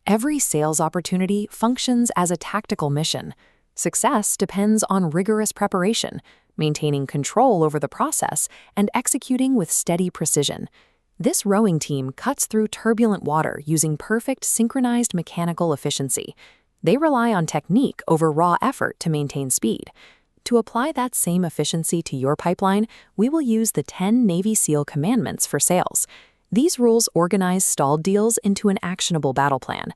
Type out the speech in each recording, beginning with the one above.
Every sales opportunity functions as a tactical mission. Success depends on rigorous preparation, maintaining control over the process, and executing with steady precision. This rowing team cuts through turbulent water using perfect synchronized mechanical efficiency. They rely on technique over raw effort to maintain speed. To apply that same efficiency to your pipeline, we will use the 10 Navy SEAL commandments for sales. These rules organize stalled deals into an actionable battle plan.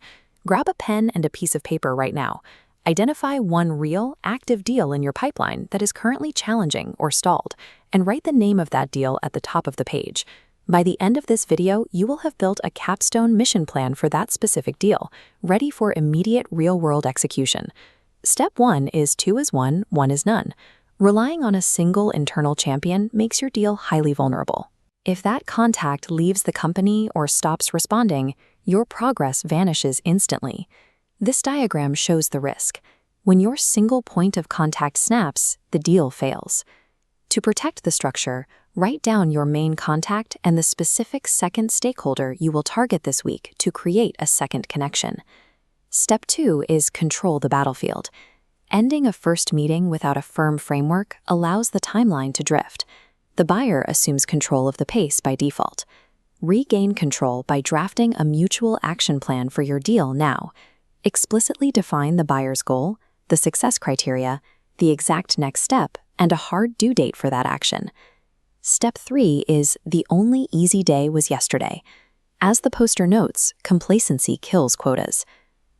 Grab a pen and a piece of paper right now. Identify one real, active deal in your pipeline that is currently challenging or stalled, and write the name of that deal at the top of the page. By the end of this video, you will have built a capstone mission plan for that specific deal, ready for immediate real-world execution. Step 1 is 2 is 1, 1 is none. Relying on a single internal champion makes your deal highly vulnerable. If that contact leaves the company or stops responding, your progress vanishes instantly. This diagram shows the risk. When your single point of contact snaps, the deal fails. To protect the structure, write down your main contact and the specific second stakeholder you will target this week to create a second connection. Step 2 is control the battlefield. Ending a first meeting without a firm framework allows the timeline to drift. The buyer assumes control of the pace by default. Regain control by drafting a mutual action plan for your deal now. Explicitly define the buyer's goal, the success criteria, the exact next step, and a hard due date for that action. Step 3 is the only easy day was yesterday. As the poster notes, complacency kills quotas.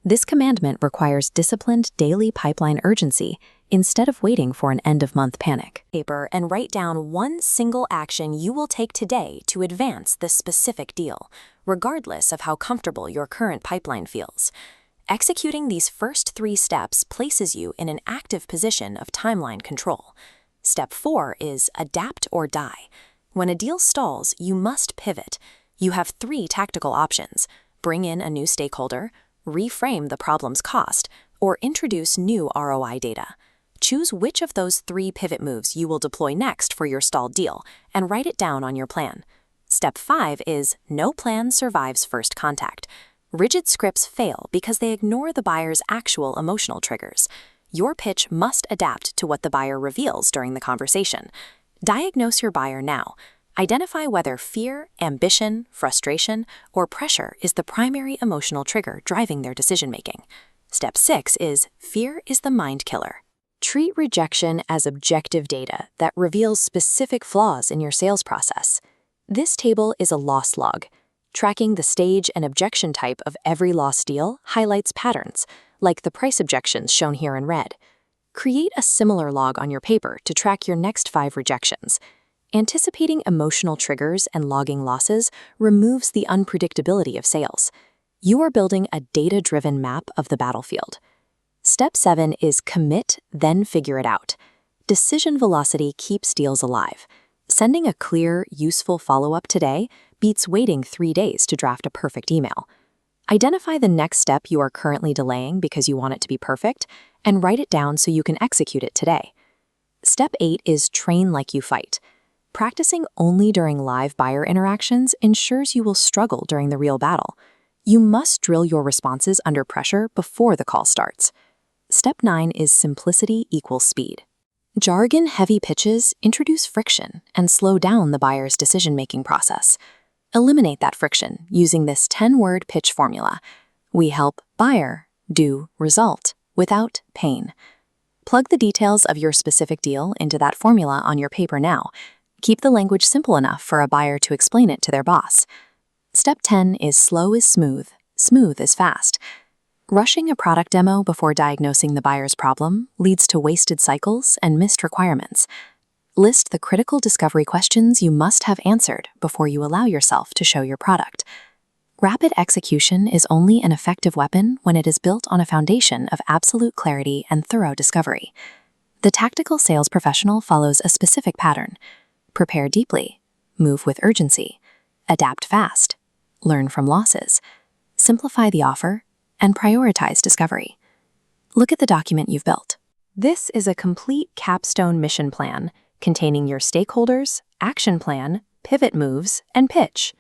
This commandment requires disciplined daily pipeline urgency instead of waiting for an end-of-month panic. Paper and write down one single action you will take today to advance this specific deal, regardless of how comfortable your current pipeline feels. Executing these first 3 steps places you in an active position of timeline control. Step 4 is adapt or die. When a deal stalls, you must pivot. You have 3 tactical options: bring in a new stakeholder, reframe the problem's cost, or introduce new ROI data. Choose which of those 3 pivot moves you will deploy next for your stalled deal, and write it down on your plan. Step 5 is no plan survives first contact. Rigid scripts fail because they ignore the buyer's actual emotional triggers. Your pitch must adapt to what the buyer reveals during the conversation. Diagnose your buyer now. Identify whether fear, ambition, frustration, or pressure is the primary emotional trigger driving their decision-making. Step 6 is fear is the mind killer. Treat rejection as objective data that reveals specific flaws in your sales process. This table is a loss log. Tracking the stage and objection type of every lost deal highlights patterns, like the price objections shown here in red. Create a similar log on your paper to track your next 5 rejections. Anticipating emotional triggers and logging losses removes the unpredictability of sales. You are building a data-driven map of the battlefield. Step 7 is commit, then figure it out. Decision velocity keeps deals alive. Sending a clear, useful follow-up today beats waiting 3 days to draft a perfect email. Identify the next step you are currently delaying because you want it to be perfect, and write it down so you can execute it today. Step 8 is train like you fight. Practicing only during live buyer interactions ensures you will struggle during the real battle. You must drill your responses under pressure before the call starts. Step 9 is simplicity equals speed. Jargon-heavy pitches introduce friction and slow down the buyer's decision-making process. Eliminate that friction using this 10-word pitch formula. We help buyer do result without pain. Plug the details of your specific deal into that formula on your paper now. Keep the language simple enough for a buyer to explain it to their boss. Step 10 is slow is smooth, smooth is fast. Rushing a product demo before diagnosing the buyer's problem leads to wasted cycles and missed requirements. List the critical discovery questions you must have answered before you allow yourself to show your product. Rapid execution is only an effective weapon when it is built on a foundation of absolute clarity and thorough discovery. The tactical sales professional follows a specific pattern. Prepare deeply, move with urgency, adapt fast, learn from losses, simplify the offer, and prioritize discovery. Look at the document you've built. This is a complete capstone mission plan containing your stakeholders, action plan, pivot moves, and pitch.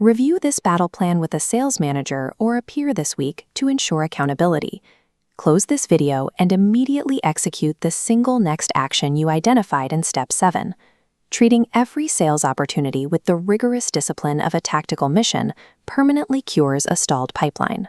Review this battle plan with a sales manager or a peer this week to ensure accountability. Close this video and immediately execute the single next action you identified in Step 7. Treating every sales opportunity with the rigorous discipline of a tactical mission permanently cures a stalled pipeline.